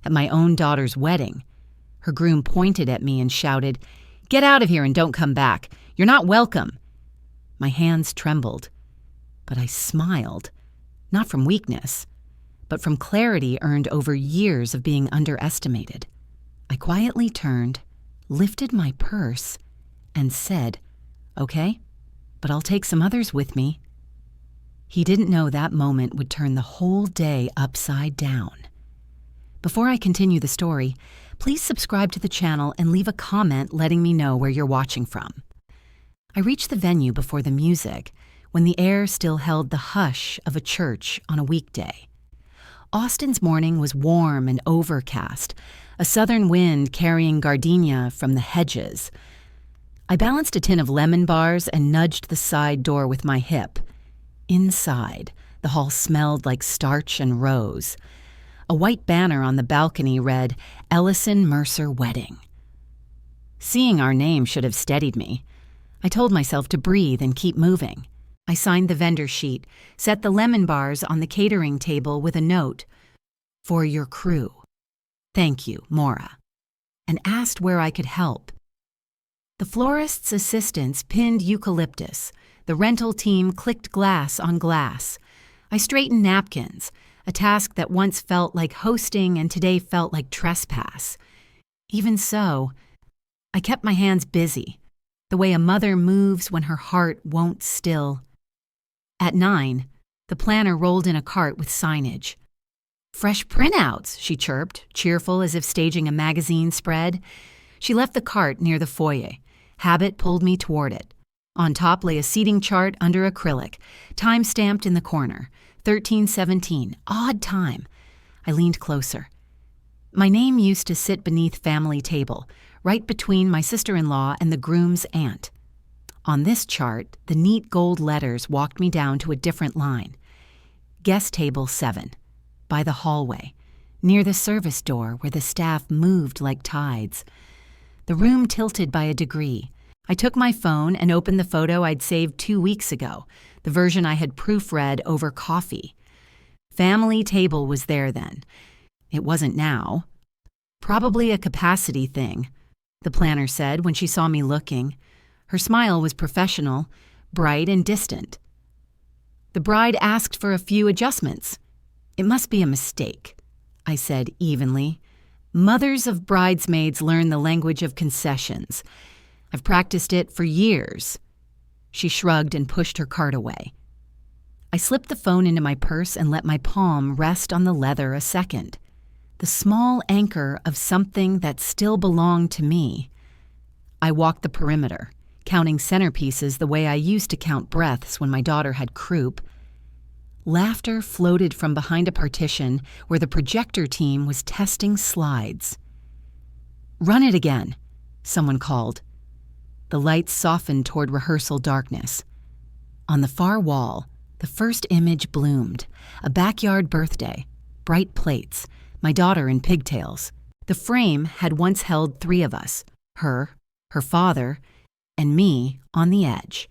at my own daughter's wedding. Her groom pointed at me and shouted, "Get out of here and don't come back. You're not welcome." My hands trembled, but I smiled, not from weakness, but from clarity earned over years of being underestimated. I quietly turned, lifted my purse, and said, "Okay, but I'll take some others with me." He didn't know that moment would turn the whole day upside down. Before I continue the story, please subscribe to the channel and leave a comment letting me know where you're watching from. I reached the venue before the music, when the air still held the hush of a church on a weekday. Austin's morning was warm and overcast, a southern wind carrying gardenia from the hedges. I balanced a tin of lemon bars and nudged the side door with my hip. Inside, the hall smelled like starch and rose. A white banner on the balcony read, "Ellison Mercer Wedding." Seeing our name should have steadied me. I told myself to breathe and keep moving. I signed the vendor sheet, set the lemon bars on the catering table with a note, "For your crew. Thank you, Maura," and asked where I could help. The florist's assistants pinned eucalyptus. The rental team clicked glass on glass. I straightened napkins, a task that once felt like hosting and today felt like trespass. Even so, I kept my hands busy, the way a mother moves when her heart won't still. At 9, the planner rolled in a cart with signage. "Fresh printouts," she chirped, cheerful as if staging a magazine spread. She left the cart near the foyer. Habit pulled me toward it. On top lay a seating chart under acrylic, time stamped in the corner, 1317, odd time. I leaned closer. My name used to sit beneath family table, right between my sister-in-law and the groom's aunt. On this chart, the neat gold letters walked me down to a different line. Guest table 7, by the hallway, near the service door where the staff moved like tides. The room tilted by a degree. I took my phone and opened the photo I'd saved 2 weeks ago, the version I had proofread over coffee. Family table was there then. It wasn't now. "Probably a capacity thing," the planner said when she saw me looking. Her smile was professional, bright and distant. "The bride asked for a few adjustments. It must be a mistake," I said evenly. "Mothers of bridesmaids learn the language of concessions. I've practiced it for years." She shrugged and pushed her cart away. I slipped the phone into my purse and let my palm rest on the leather a second. The small anchor of something that still belonged to me. I walked the perimeter, counting centerpieces the way I used to count breaths when my daughter had croup. Laughter floated from behind a partition where the projector team was testing slides. "Run it again," someone called. The lights softened toward rehearsal darkness. On the far wall, the first image bloomed, a backyard birthday, bright plates, my daughter in pigtails. The frame had once held 3 of us, her father, and me on the edge.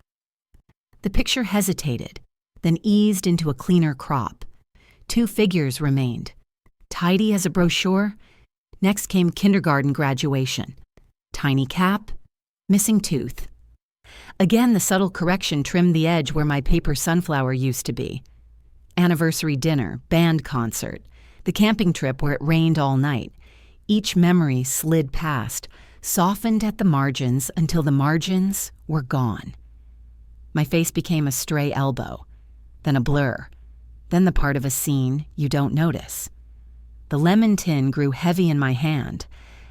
The picture hesitated, then eased into a cleaner crop. 2 figures remained, tidy as a brochure. Next came kindergarten graduation. Tiny cap, missing tooth. Again, the subtle correction trimmed the edge where my paper sunflower used to be. Anniversary dinner, band concert, the camping trip where it rained all night. Each memory slid past, softened at the margins until the margins were gone. My face became a stray elbow, then a blur, then the part of a scene you don't notice. The lemon tin grew heavy in my hand,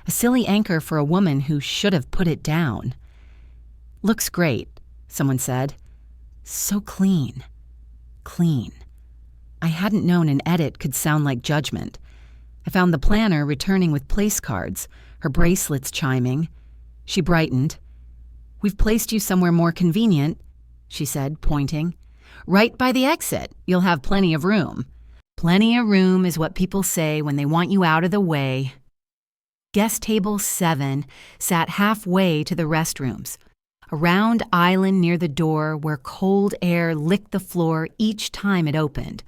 a silly anchor for a woman who should have put it down. "Looks great," someone said. "So clean. Clean." I hadn't known an edit could sound like judgment. I found the planner returning with place cards, her bracelets chiming. She brightened. "We've placed you somewhere more convenient," she said, pointing. "Right by the exit. You'll have plenty of room." Plenty of room is what people say when they want you out of the way. Guest table 7 sat halfway to the restrooms, a round island near the door where cold air licked the floor each time it opened.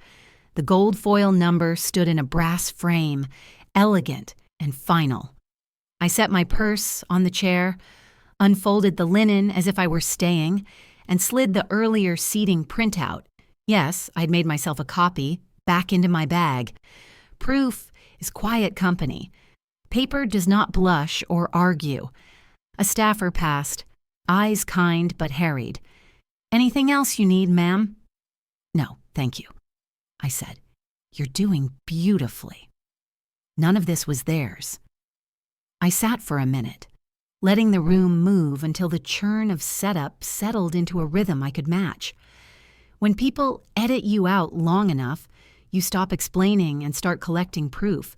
The gold foil number stood in a brass frame, elegant and final. I set my purse on the chair, unfolded the linen as if I were staying, and slid the earlier seating printout. Yes, I'd made myself a copy, back into my bag. Proof is quiet company. Paper does not blush or argue. A staffer passed, eyes kind but harried. "Anything else you need, ma'am?" "No, thank you," I said. "You're doing beautifully." None of this was theirs. I sat for a minute, letting the room move until the churn of setup settled into a rhythm I could match. When people edit you out long enough, you stop explaining and start collecting proof.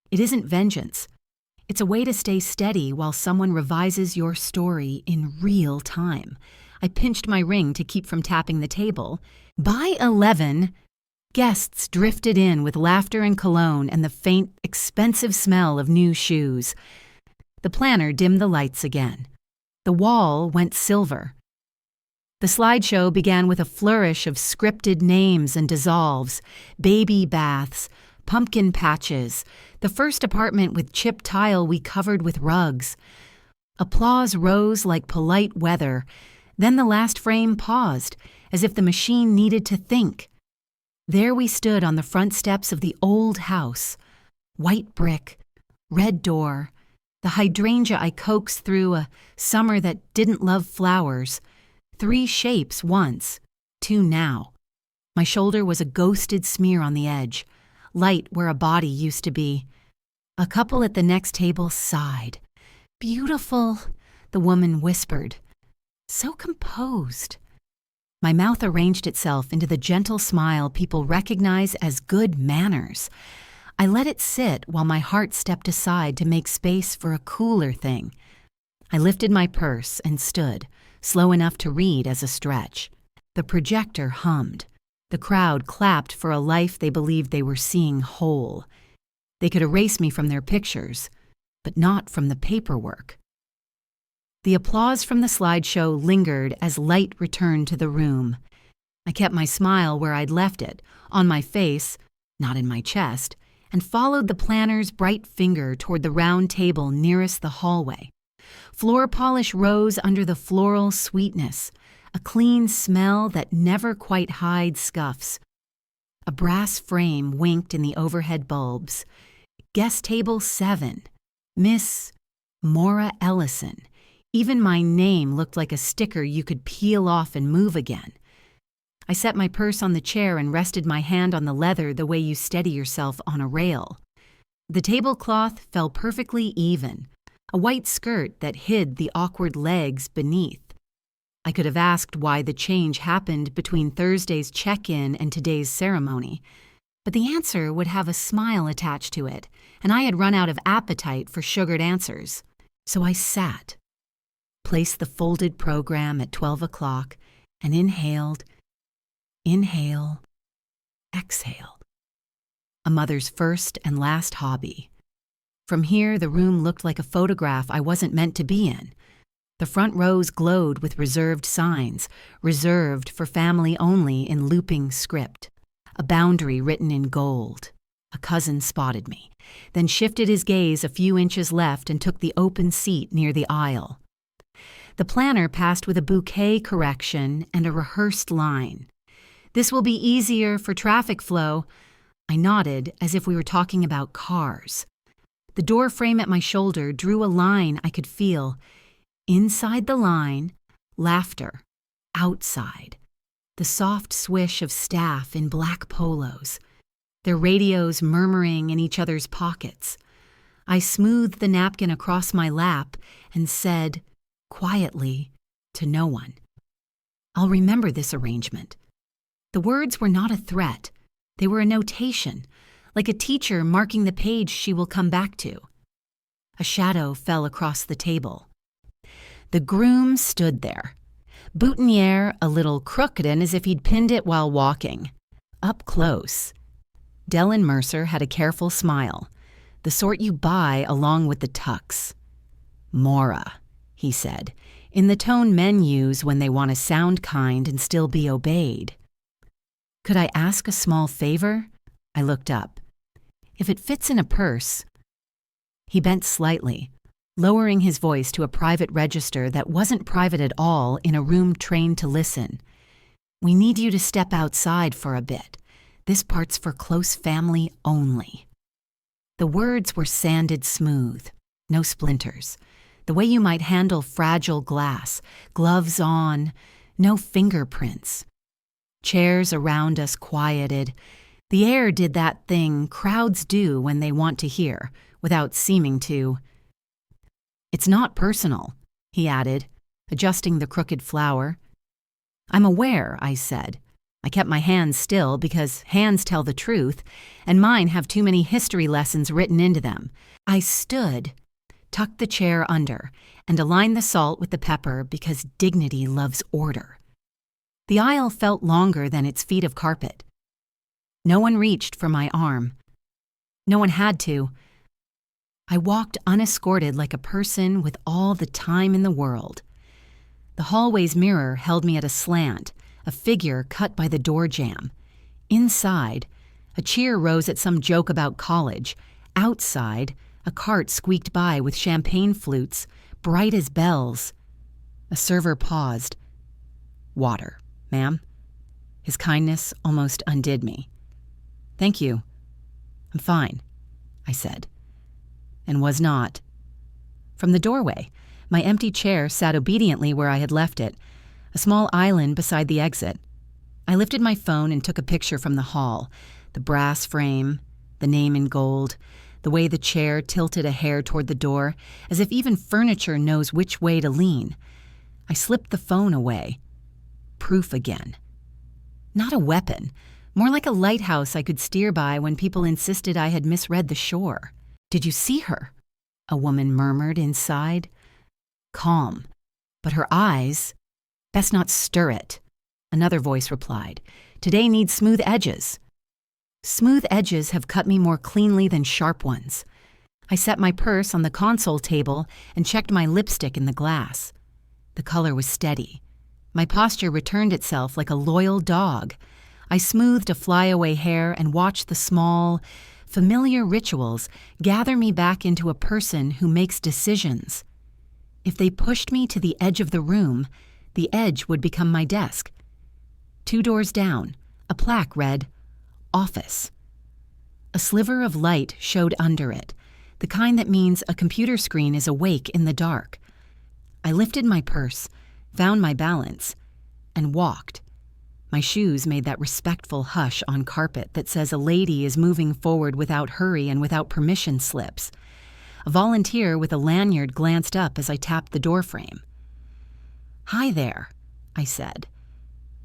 It isn't vengeance. It's a way to stay steady while someone revises your story in real time. I pinched my ring to keep from tapping the table. By 11, guests drifted in with laughter and cologne and the faint, expensive smell of new shoes. The planner dimmed the lights again. The wall went silver. The slideshow began with a flourish of scripted names and dissolves, baby baths, pumpkin patches, the first apartment with chip tile we covered with rugs. Applause rose like polite weather. Then the last frame paused, as if the machine needed to think. There we stood on the front steps of the old house. White brick, red door, the hydrangea I coaxed through a summer that didn't love flowers. 3 shapes once, 2 now. My shoulder was a ghosted smear on the edge, light where a body used to be. A couple at the next table sighed. "Beautiful," the woman whispered. So composed. My mouth arranged itself into the gentle smile people recognize as good manners. I let it sit while my heart stepped aside to make space for a cooler thing. I lifted my purse and stood, slow enough to read as a stretch. The projector hummed. The crowd clapped for a life they believed they were seeing whole. They could erase me from their pictures, but not from the paperwork. The applause from the slideshow lingered as light returned to the room. I kept my smile where I'd left it, on my face, not in my chest, and followed the planner's bright finger toward the round table nearest the hallway. Floor polish rose under the floral sweetness, a clean smell that never quite hides scuffs. A brass frame winked in the overhead bulbs. Guest table 7, Miss Maura Ellison. Even my name looked like a sticker you could peel off and move again. I set my purse on the chair and rested my hand on the leather the way you steady yourself on a rail. The tablecloth fell perfectly even, a white skirt that hid the awkward legs beneath. I could have asked why the change happened between Thursday's check-in and today's ceremony, but the answer would have a smile attached to it, and I had run out of appetite for sugared answers. So I sat, placed the folded program at 12 o'clock, and inhaled, exhaled. A mother's first and last hobby. From here, the room looked like a photograph I wasn't meant to be in. The front rows glowed with reserved signs, reserved for family only in looping script. A boundary written in gold. A cousin spotted me, then shifted his gaze a few inches left and took the open seat near the aisle. The planner passed with a bouquet correction and a rehearsed line. "This will be easier for traffic flow." I nodded as if we were talking about cars. The door frame at my shoulder drew a line I could feel. Inside the line, laughter. Outside, the soft swish of staff in black polos, their radios murmuring in each other's pockets. I smoothed the napkin across my lap and said, quietly, to no one, "I'll remember this arrangement." The words were not a threat. They were a notation, like a teacher marking the page she will come back to. A shadow fell across the table. The groom stood there, boutonniere a little crooked and as if he'd pinned it while walking. Up close. Dellen Mercer had a careful smile, the sort you buy along with the tux. "Maura," he said, in the tone men use when they want to sound kind and still be obeyed. "Could I ask a small favor?" I looked up. "If it fits in a purse, He bent slightly, lowering his voice to a private register that wasn't private at all in a room trained to listen. "We need you to step outside for a bit. This part's for close family only." The words were sanded smooth, no splinters, the way you might handle fragile glass, gloves on, no fingerprints. Chairs around us quieted. The air did that thing crowds do when they want to hear, without seeming to. "It's not personal," he added, adjusting the crooked flower. "I'm aware," I said. I kept my hands still because hands tell the truth, and mine have too many history lessons written into them. I stood, tucked the chair under, and aligned the salt with the pepper because dignity loves order. The aisle felt longer than its feet of carpet. No one reached for my arm. No one had to. I walked unescorted like a person with all the time in the world. The hallway's mirror held me at a slant, a figure cut by the door jamb. Inside, a cheer rose at some joke about college. Outside, a cart squeaked by with champagne flutes, bright as bells. A server paused. "Water, ma'am." His kindness almost undid me. "Thank you. I'm fine," I said, and was not. From the doorway, my empty chair sat obediently where I had left it, a small island beside the exit. I lifted my phone and took a picture from the hall, the brass frame, the name in gold, the way the chair tilted a hair toward the door, as if even furniture knows which way to lean. I slipped the phone away. Proof again. Not a weapon, more like a lighthouse I could steer by when people insisted I had misread the shore. "Did you see her?" a woman murmured inside. Calm, but her eyes— "Best not stir it," another voice replied. "Today needs smooth edges." Smooth edges have cut me more cleanly than sharp ones. I set my purse on the console table and checked my lipstick in the glass. The color was steady. My posture returned itself like a loyal dog. I smoothed a flyaway hair and watched the small, familiar rituals gather me back into a person who makes decisions. If they pushed me to the edge of the room, the edge would become my desk. 2 doors down, a plaque read, "Office." A sliver of light showed under it, the kind that means a computer screen is awake in the dark. I lifted my purse, found my balance, and walked. My shoes made that respectful hush on carpet that says a lady is moving forward without hurry and without permission slips. A volunteer with a lanyard glanced up as I tapped the doorframe. "Hi there," I said.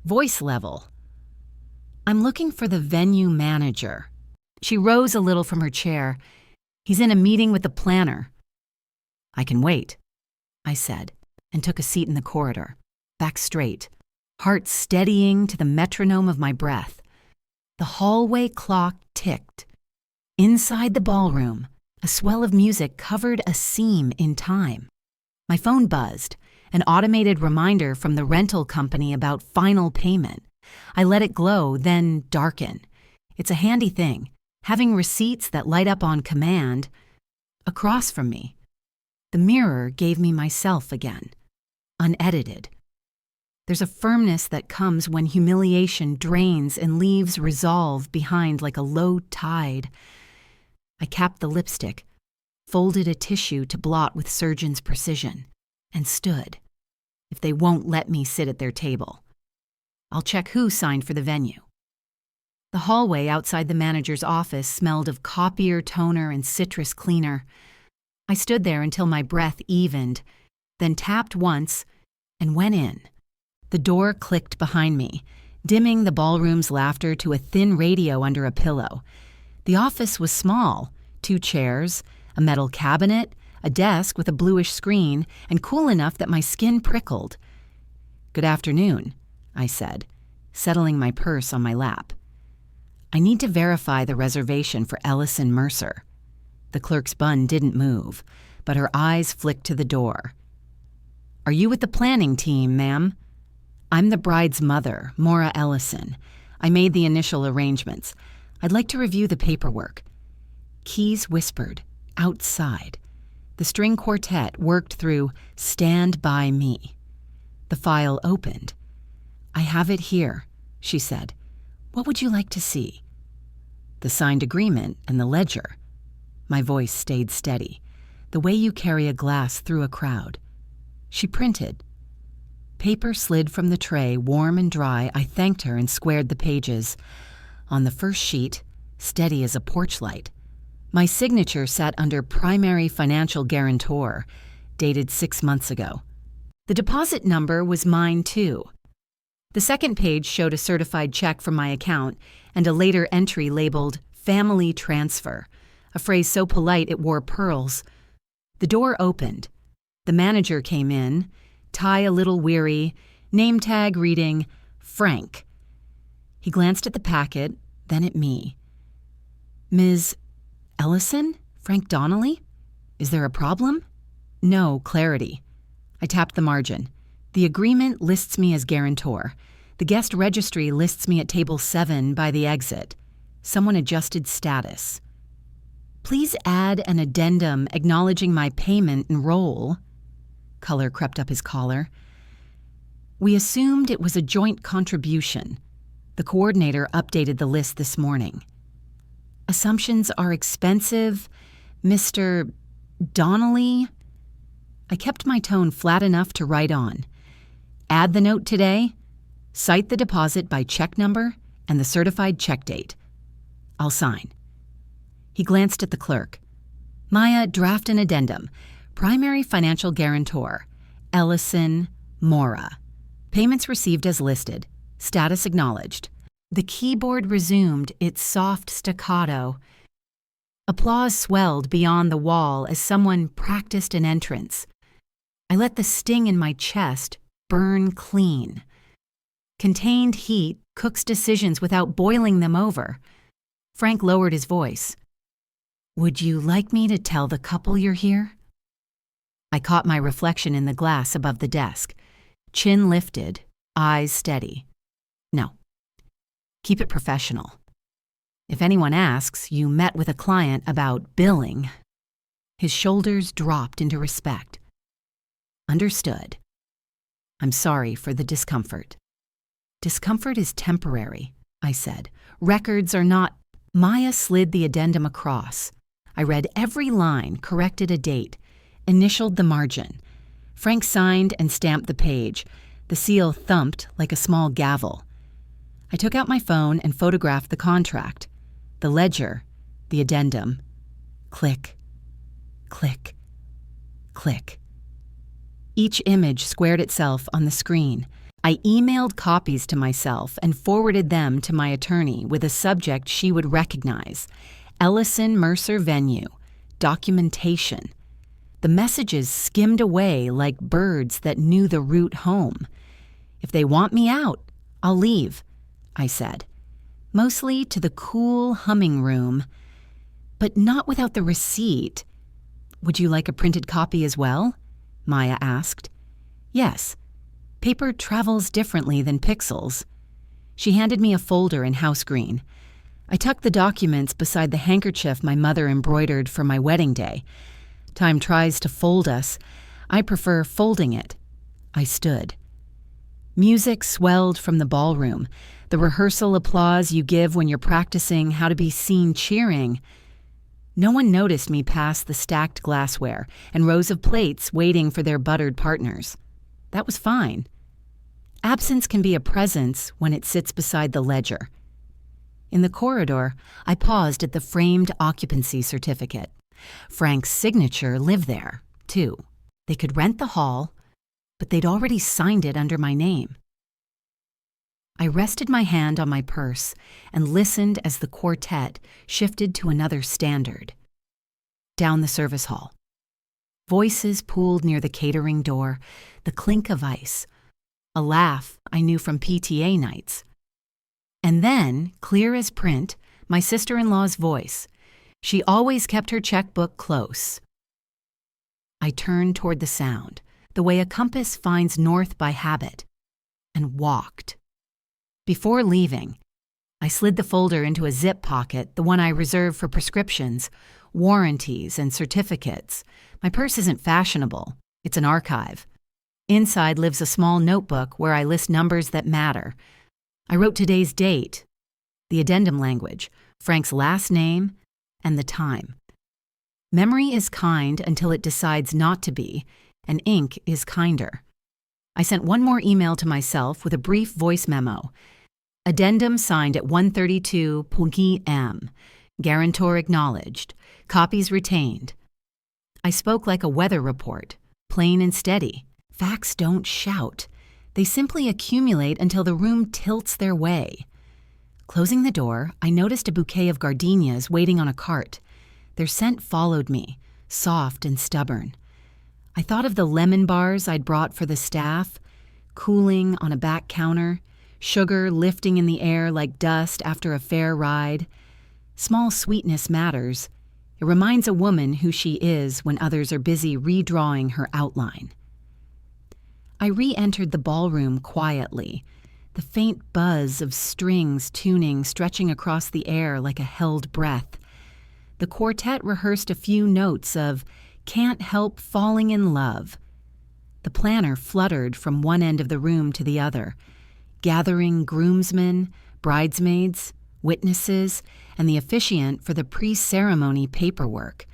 Voice level. "I'm looking for the venue manager." She rose a little from her chair. "He's in a meeting with the planner." "I can wait," I said, and took a seat in the corridor, back straight, heart steadying to the metronome of my breath. The hallway clock ticked. Inside the ballroom, a swell of music covered a seam in time. My phone buzzed, an automated reminder from the rental company about final payment. I let it glow, then darken. It's a handy thing, having receipts that light up on command. Across from me, the mirror gave me myself again, unedited. There's a firmness that comes when humiliation drains and leaves resolve behind like a low tide. I capped the lipstick, folded a tissue to blot with surgeon's precision, and stood. If they won't let me sit at their table, I'll check who signed for the venue. The hallway outside the manager's office smelled of copier, toner, and citrus cleaner. I stood there until my breath evened, then tapped once and went in. The door clicked behind me, dimming the ballroom's laughter to a thin radio under a pillow. The office was small, 2 chairs, a metal cabinet, a desk with a bluish screen, and cool enough that my skin prickled. "Good afternoon," I said, settling my purse on my lap. "I need to verify the reservation for Ellison Mercer." The clerk's bun didn't move, but her eyes flicked to the door. "Are you with the planning team, ma'am?" "I'm the bride's mother, Maura Ellison. I made the initial arrangements. I'd like to review the paperwork." Keys whispered, outside. The string quartet worked through "Stand By Me." The file opened. "I have it here," she said. "What would you like to see?" "The signed agreement and the ledger." My voice stayed steady, the way you carry a glass through a crowd. She printed. Paper slid from the tray, warm and dry. I thanked her and squared the pages. On the first sheet, steady as a porch light, my signature sat under "Primary Financial Guarantor," dated 6 months ago. The deposit number was mine, too. The second page showed a certified check from my account and a later entry labeled "Family Transfer," a phrase so polite it wore pearls. The door opened. The manager came in, tie a little weary, name tag reading "Frank." He glanced at the packet, then at me. "Ms. Ellison? Frank Donnelly? Is there a problem?" "No, clarity." I tapped the margin. "The agreement lists me as guarantor. The guest registry lists me at table 7 by the exit." Someone adjusted status. "Please add an addendum acknowledging my payment and role." Color crept up his collar. "We assumed it was a joint contribution. The coordinator updated the list this morning." "Assumptions are expensive, Mr. Donnelly." I kept my tone flat enough to write on. "Add the note today. Cite the deposit by check number and the certified check date. I'll sign." He glanced at the clerk. "Maya, draft an addendum. Primary financial guarantor, Ellison Mora. Payments received as listed. Status acknowledged." The keyboard resumed its soft staccato. Applause swelled beyond the wall as someone practiced an entrance. I let the sting in my chest burn clean. Contained heat cooks decisions without boiling them over. Frank lowered his voice. "Would you like me to tell the couple you're here?" I caught my reflection in the glass above the desk. Chin lifted, eyes steady. "No. Keep it professional. If anyone asks, you met with a client about billing." His shoulders dropped into respect. "Understood. I'm sorry for the discomfort." "Discomfort is temporary," I said. "Records are not—" Maya slid the addendum across. I read every line, corrected a date, initialed the margin. Frank signed and stamped the page. The seal thumped like a small gavel. I took out my phone and photographed the contract, the ledger, the addendum. Click, click, click. Each image squared itself on the screen. I emailed copies to myself and forwarded them to my attorney with a subject she would recognize: Ellison Mercer Venue, documentation. The messages skimmed away like birds that knew the route home. "If they want me out, I'll leave," I said. "Mostly to the cool humming room, but not without the receipt." "Would you like a printed copy as well?" Maya asked. "Yes. Paper travels differently than pixels." She handed me a folder in house green. I tucked the documents beside the handkerchief my mother embroidered for my wedding day. Time tries to fold us. I prefer folding it. I stood. Music swelled from the ballroom, the rehearsal applause you give when you're practicing how to be seen cheering. No one noticed me pass the stacked glassware and rows of plates waiting for their buttered partners. That was fine. Absence can be a presence when it sits beside the ledger. In the corridor, I paused at the framed occupancy certificate. Frank's signature lived there, too. They could rent the hall, but they'd already signed it under my name. I rested my hand on my purse and listened as the quartet shifted to another standard. Down the service hall. Voices pooled near the catering door, the clink of ice. A laugh I knew from PTA nights. And then, clear as print, my sister-in-law's voice. She always kept her checkbook close. I turned toward the sound, the way a compass finds north by habit, and walked. Before leaving, I slid the folder into a zip pocket, the one I reserve for prescriptions, warranties, and certificates. My purse isn't fashionable. It's an archive. Inside lives a small notebook where I list numbers that matter. I wrote today's date, the addendum language, Frank's last name, and the time. Memory is kind until it decides not to be, and ink is kinder. I sent one more email to myself with a brief voice memo. Addendum signed at 1:32 p.m. Guarantor acknowledged. Copies retained. I spoke like a weather report, plain and steady. Facts don't shout. They simply accumulate until the room tilts their way. Closing the door, I noticed a bouquet of gardenias waiting on a cart. Their scent followed me, soft and stubborn. I thought of the lemon bars I'd brought for the staff, cooling on a back counter, sugar lifting in the air like dust after a fair ride. Small sweetness matters. It reminds a woman who she is when others are busy redrawing her outline. I re-entered the ballroom quietly, the faint buzz of strings tuning stretching across the air like a held breath. The quartet rehearsed a few notes of "Can't Help Falling in Love." The planner fluttered from one end of the room to the other, gathering groomsmen, bridesmaids, witnesses, and the officiant for the pre-ceremony paperwork.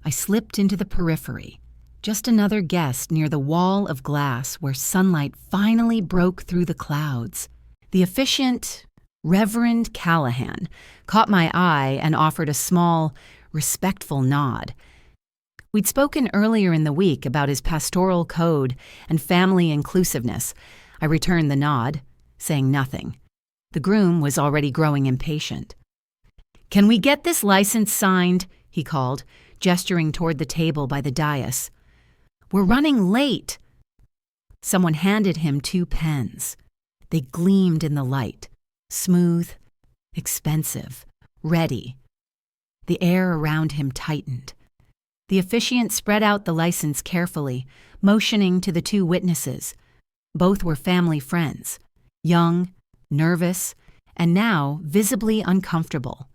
I slipped into the periphery, just another guest near the wall of glass where sunlight finally broke through the clouds. The officiant, Reverend Callahan, caught my eye and offered a small, respectful nod. We'd spoken earlier in the week about his pastoral code and family inclusiveness. I returned the nod, saying nothing. The groom was already growing impatient. "Can we get this license signed?" he called, gesturing toward the table by the dais. "We're running late." Someone handed him 2 pens. They gleamed in the light, smooth, expensive, ready. The air around him tightened. The officiant spread out the license carefully, motioning to the 2 witnesses. Both were family friends, young, nervous, and now visibly uncomfortable.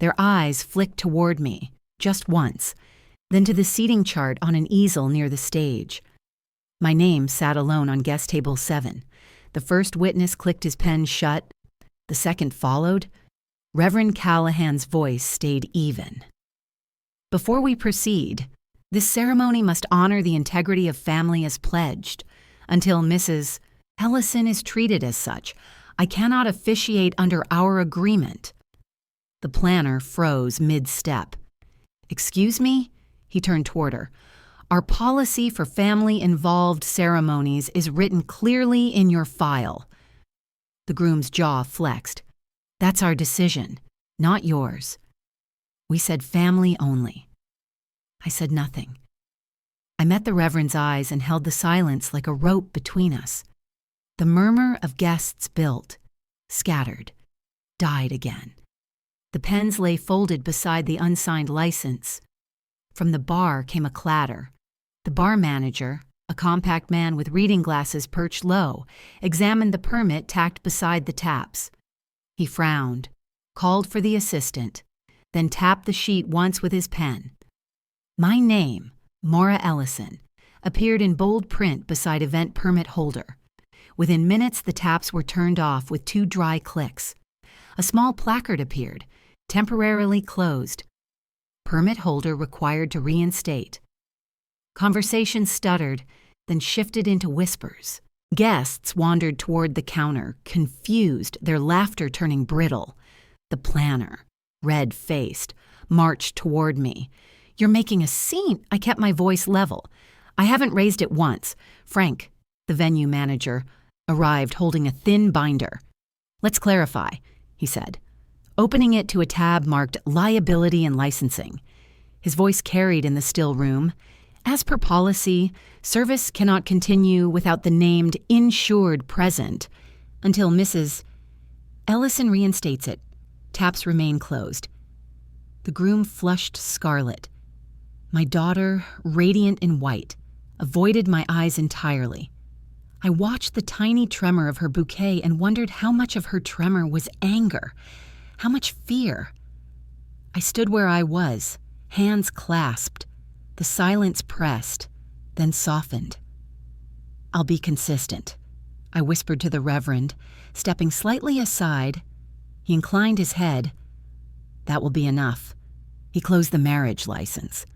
Their eyes flicked toward me, just once, then to the seating chart on an easel near the stage. My name sat alone on guest table 7. The first witness clicked his pen shut. The second followed. Reverend Callahan's voice stayed even. "Before we proceed, this ceremony must honor the integrity of family as pledged. Until Mrs. Ellison is treated as such, I cannot officiate under our agreement." The planner froze mid-step. "Excuse me?" He turned toward her. "Our policy for family-involved ceremonies is written clearly in your file." The groom's jaw flexed. "That's our decision, not yours." We said family only. I said nothing. I met the Reverend's eyes and held the silence like a rope between us. The murmur of guests built, scattered, died again. The pens lay folded beside the unsigned license. From the bar came a clatter. The bar manager, a compact man with reading glasses perched low, examined the permit tacked beside the taps. He frowned, called for the assistant, then tapped the sheet once with his pen. My name, Maura Ellison, appeared in bold print beside event permit holder. Within minutes, the taps were turned off with 2 dry clicks. A small placard appeared, temporarily closed. Permit holder required to reinstate. Conversation stuttered, then shifted into whispers. Guests wandered toward the counter, confused, their laughter turning brittle. The planner, red-faced, marched toward me. "You're making a scene." I kept my voice level. "I haven't raised it once." Frank, the venue manager, arrived holding a thin binder. "Let's clarify," he said, opening it to a tab marked Liability and Licensing. His voice carried in the still room. "As per policy, service cannot continue without the named insured present until Mrs. Ellison reinstates it. Taps remain closed." The groom flushed scarlet. My daughter, radiant in white, avoided my eyes entirely. I watched the tiny tremor of her bouquet and wondered how much of her tremor was anger, how much fear. I stood where I was, hands clasped, the silence pressed, then softened. "I'll be consistent," I whispered to the Reverend, stepping slightly aside. He inclined his head. "That will be enough." He closed the marriage license.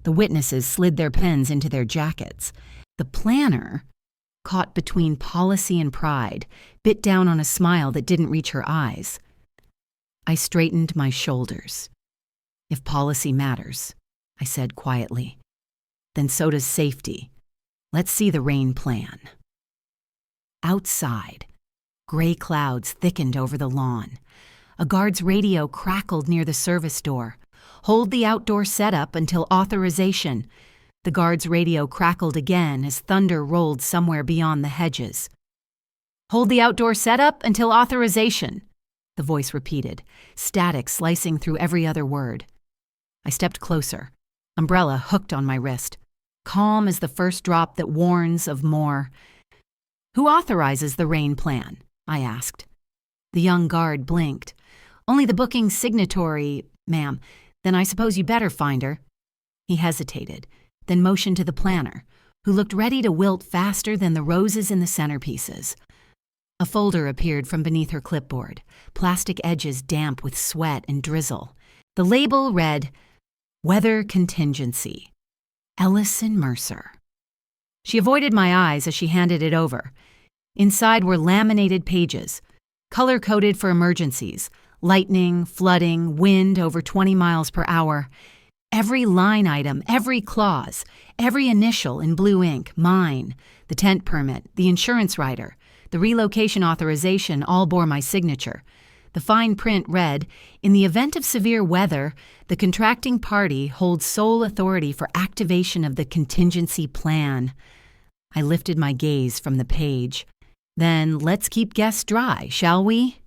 The witnesses slid their pens into their jackets. The planner, caught between policy and pride, bit down on a smile that didn't reach her eyes. I straightened my shoulders. "If policy matters," I said quietly, "then so does safety. Let's see the rain plan." Outside, gray clouds thickened over the lawn. A guard's radio crackled near the service door. "Hold the outdoor setup until authorization." The guard's radio crackled again as thunder rolled somewhere beyond the hedges. "Hold the outdoor setup until authorization," the voice repeated, static slicing through every other word. I stepped closer, umbrella hooked on my wrist, calm as the first drop that warns of more. "Who authorizes the rain plan?" I asked. The young guard blinked. "Only the booking signatory, ma'am. Then I suppose you better find her." He hesitated, then motioned to the planner, who looked ready to wilt faster than the roses in the centerpieces. A folder appeared from beneath her clipboard, plastic edges damp with sweat and drizzle. The label read, "Weather Contingency, Ellison Mercer." She avoided my eyes as she handed it over. Inside were laminated pages, color-coded for emergencies, lightning, flooding, wind over 20 miles per hour. Every line item, every clause, every initial in blue ink, mine, the tent permit, the insurance rider, the relocation authorization all bore my signature. The fine print read, "In the event of severe weather, the contracting party holds sole authority for activation of the contingency plan." I lifted my gaze from the page. "Then let's keep guests dry, shall we?"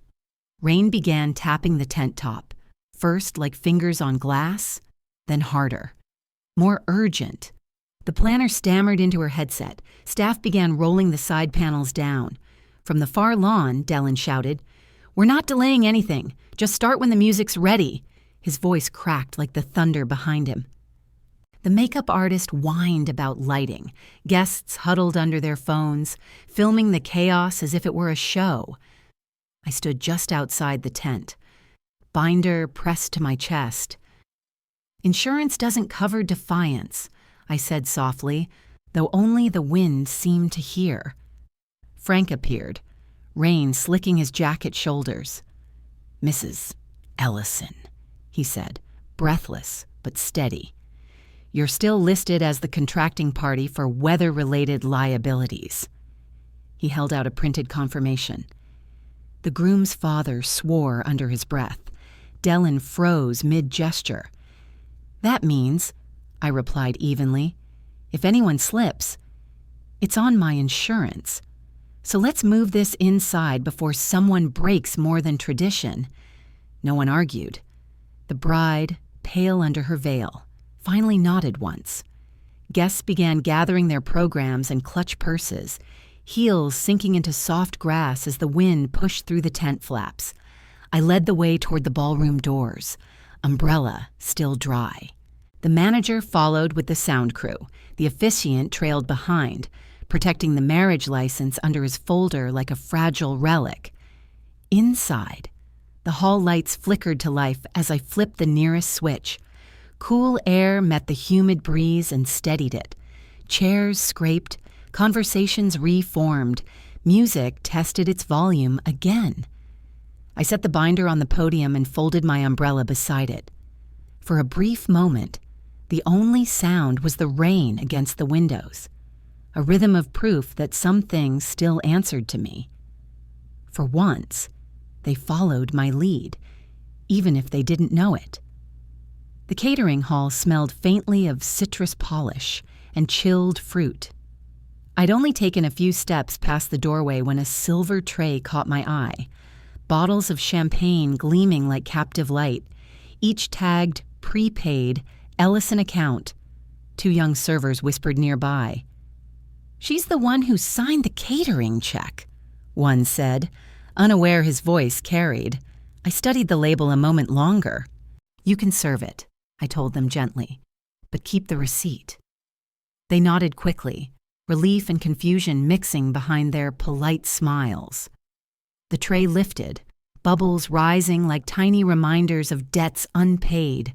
Rain began tapping the tent top, first like fingers on glass, then harder, more urgent. The planner stammered into her headset. Staff began rolling the side panels down. From the far lawn, Dellen shouted, "We're not delaying anything. Just start when the music's ready." His voice cracked like the thunder behind him. The makeup artist whined about lighting, guests huddled under their phones, filming the chaos as if it were a show. I stood just outside the tent, binder pressed to my chest. "Insurance doesn't cover defiance," I said softly, though only the wind seemed to hear. Frank appeared, rain slicking his jacket shoulders. "Mrs. Ellison," he said, breathless but steady. "You're still listed as the contracting party for weather-related liabilities." He held out a printed confirmation. The groom's father swore under his breath. Dellen froze mid-gesture. "That means," I replied evenly, "if anyone slips, it's on my insurance. So let's move this inside before someone breaks more than tradition." No one argued. The bride, pale under her veil, finally nodded once. Guests began gathering their programs and clutch purses, heels sinking into soft grass as the wind pushed through the tent flaps. I led the way toward the ballroom doors, umbrella still dry. The manager followed with the sound crew. The officiant trailed behind, protecting the marriage license under his folder like a fragile relic. Inside, the hall lights flickered to life as I flipped the nearest switch. Cool air met the humid breeze and steadied it. Chairs scraped, conversations reformed, music tested its volume again. I set the binder on the podium and folded my umbrella beside it. For a brief moment, the only sound was the rain against the windows, a rhythm of proof that some things still answered to me. For once, they followed my lead, even if they didn't know it. The catering hall smelled faintly of citrus polish and chilled fruit. I'd only taken a few steps past the doorway when a silver tray caught my eye, bottles of champagne gleaming like captive light, each tagged prepaid Ellison account. Two young servers whispered nearby. "She's the one who signed the catering check," one said, unaware his voice carried. I studied the label a moment longer. "You can serve it," I told them gently, "but keep the receipt." They nodded quickly, relief and confusion mixing behind their polite smiles. The tray lifted, bubbles rising like tiny reminders of debts unpaid.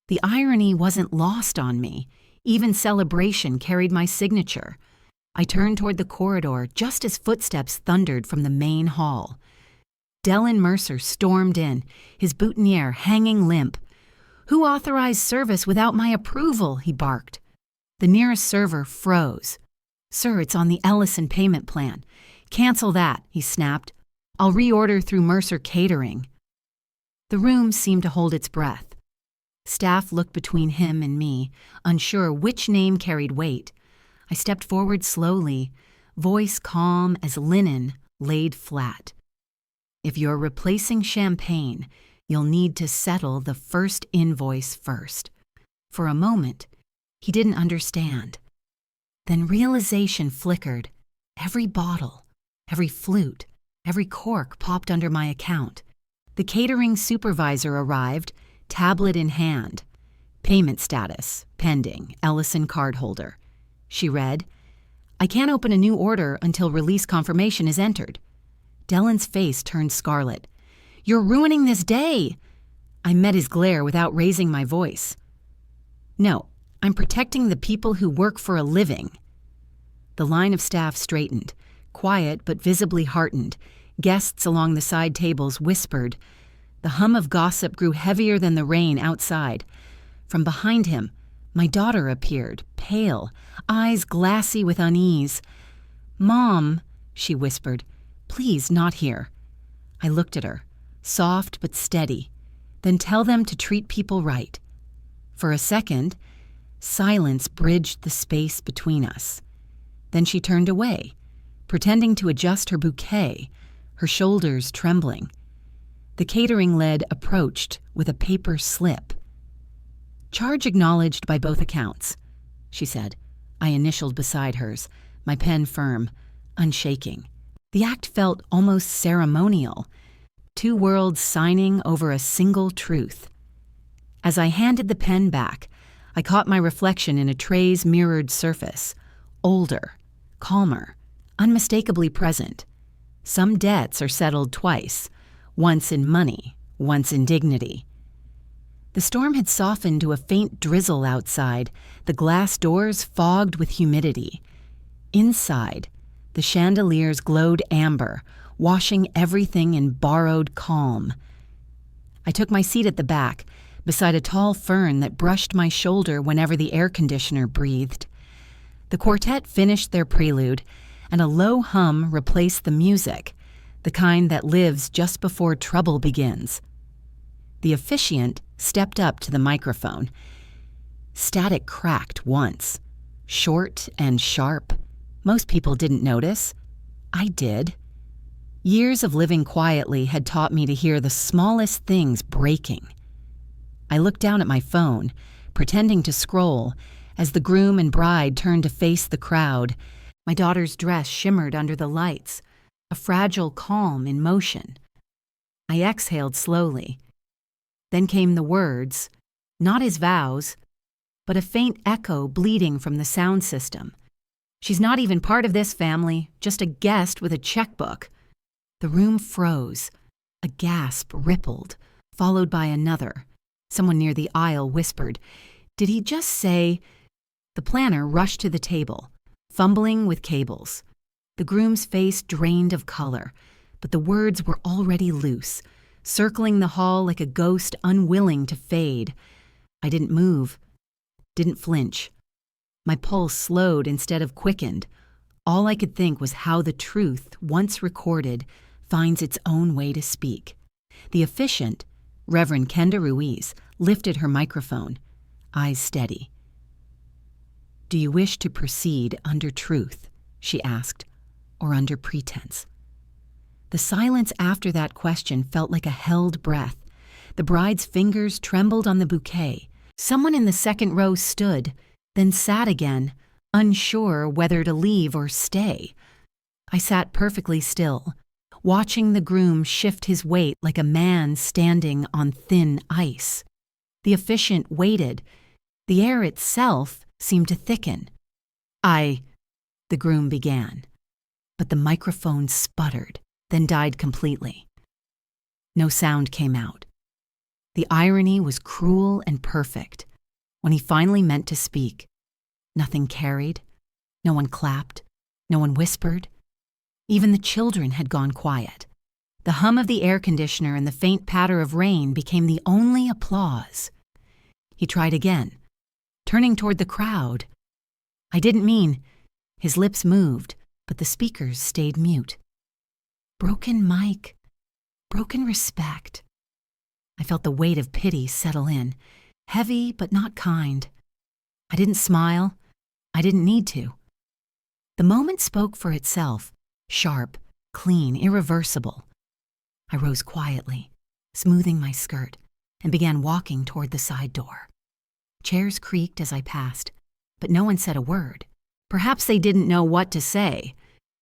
The irony wasn't lost on me. Even celebration carried my signature. I turned toward the corridor just as footsteps thundered from the main hall. Dellin Mercer stormed in, his boutonniere hanging limp. "Who authorized service without my approval?" he barked. The nearest server froze. "Sir, it's on the Ellison payment plan. Cancel that," he snapped. "I'll reorder through Mercer Catering." The room seemed to hold its breath. Staff looked between him and me, unsure which name carried weight. I stepped forward slowly, voice calm as linen laid flat. "If you're replacing champagne, you'll need to settle the first invoice first." For a moment, he didn't understand. Then realization flickered. Every bottle, every flute, every cork popped under my account. The catering supervisor arrived, tablet in hand. "Payment status, pending, Ellison cardholder." She read, "I can't open a new order until release confirmation is entered." Dellen's face turned scarlet. "You're ruining this day!" I met his glare without raising my voice. "No, I'm protecting the people who work for a living." The line of staff straightened, quiet but visibly heartened. Guests along the side tables whispered. The hum of gossip grew heavier than the rain outside. From behind him, my daughter appeared, pale, eyes glassy with unease. "Mom," she whispered, "please not here." I looked at her, soft but steady. "Then tell them to treat people right." For a second, silence bridged the space between us. Then she turned away, pretending to adjust her bouquet, her shoulders trembling. The catering lead approached with a paper slip. "Charge acknowledged by both accounts," she said. I initialed beside hers, my pen firm, unshaking. The act felt almost ceremonial. Two worlds signing over a single truth. As I handed the pen back, I caught my reflection in a tray's mirrored surface. Older, calmer, unmistakably present. Some debts are settled twice, once in money, once in dignity. The storm had softened to a faint drizzle outside, the glass doors fogged with humidity. Inside, the chandeliers glowed amber, washing everything in borrowed calm. I took my seat at the back, beside a tall fern that brushed my shoulder whenever the air conditioner breathed. The quartet finished their prelude, and a low hum replaced the music, the kind that lives just before trouble begins. The officiant stepped up to the microphone. Static cracked once, short and sharp. Most people didn't notice. I did. Years of living quietly had taught me to hear the smallest things breaking. I looked down at my phone, pretending to scroll, as the groom and bride turned to face the crowd. My daughter's dress shimmered under the lights, a fragile calm in motion. I exhaled slowly. Then came the words, not his vows, but a faint echo bleeding from the sound system. "She's not even part of this family, just a guest with a checkbook." The room froze. A gasp rippled, followed by another. Someone near the aisle whispered, "Did he just say—" The planner rushed to the table, fumbling with cables. The groom's face drained of color, but the words were already loose, circling the hall like a ghost unwilling to fade. I didn't move, didn't flinch. My pulse slowed instead of quickened. All I could think was how the truth, once recorded, finds its own way to speak. The officiant, Reverend Kenda Ruiz, lifted her microphone, eyes steady. "Do you wish to proceed under truth?" she asked, "or under pretense?" The silence after that question felt like a held breath. The bride's fingers trembled on the bouquet. Someone in the second row stood, then sat again, unsure whether to leave or stay. I sat perfectly still, watching the groom shift his weight like a man standing on thin ice. The officiant waited. The air itself seemed to thicken. The groom began, but the microphone sputtered, then died completely. No sound came out. The irony was cruel and perfect. When he finally meant to speak, nothing carried, no one clapped, no one whispered. Even the children had gone quiet. The hum of the air conditioner and the faint patter of rain became the only applause. He tried again, turning toward the crowd. I didn't mean. His lips moved, but the speakers stayed mute. Broken mic, broken respect. I felt the weight of pity settle in, heavy but not kind. I didn't smile. I didn't need to. The moment spoke for itself, sharp, clean, irreversible. I rose quietly, smoothing my skirt, and began walking toward the side door. Chairs creaked as I passed, but no one said a word. Perhaps they didn't know what to say.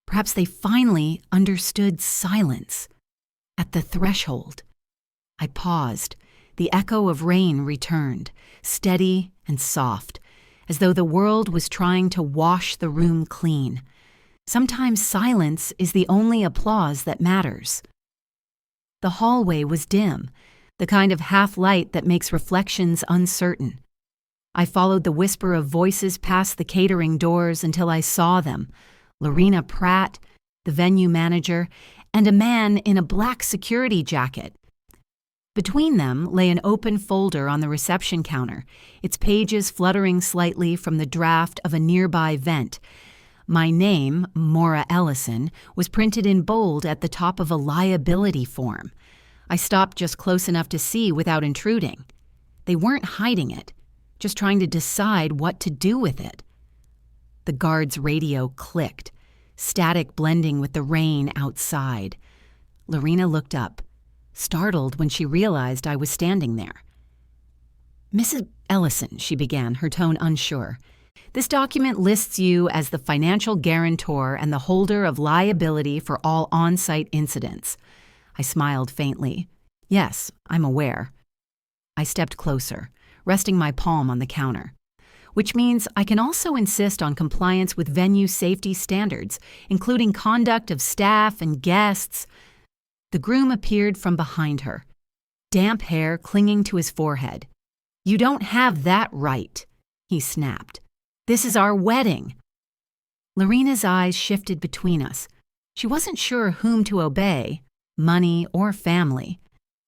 Perhaps they finally understood silence. At the threshold, I paused. The echo of rain returned, steady and soft, as though the world was trying to wash the room clean. Sometimes silence is the only applause that matters. The hallway was dim, the kind of half-light that makes reflections uncertain. I followed the whisper of voices past the catering doors until I saw them, Lorena Pratt, the venue manager, and a man in a black security jacket. Between them lay an open folder on the reception counter, its pages fluttering slightly from the draft of a nearby vent. My name, Maura Ellison, was printed in bold at the top of a liability form. I stopped just close enough to see without intruding. They weren't hiding it, just trying to decide what to do with it. The guard's radio clicked, static blending with the rain outside. Lorena looked up, startled when she realized I was standing there. "Mrs. Ellison," she began, her tone unsure, "this document lists you as the financial guarantor and the holder of liability for all on-site incidents." I smiled faintly. "Yes, I'm aware." I stepped closer, resting my palm on the counter. "Which means I can also insist on compliance with venue safety standards, including conduct of staff and guests." The groom appeared from behind her, damp hair clinging to his forehead. "You don't have that right," he snapped. "This is our wedding." Lorena's eyes shifted between us. She wasn't sure whom to obey, money or family.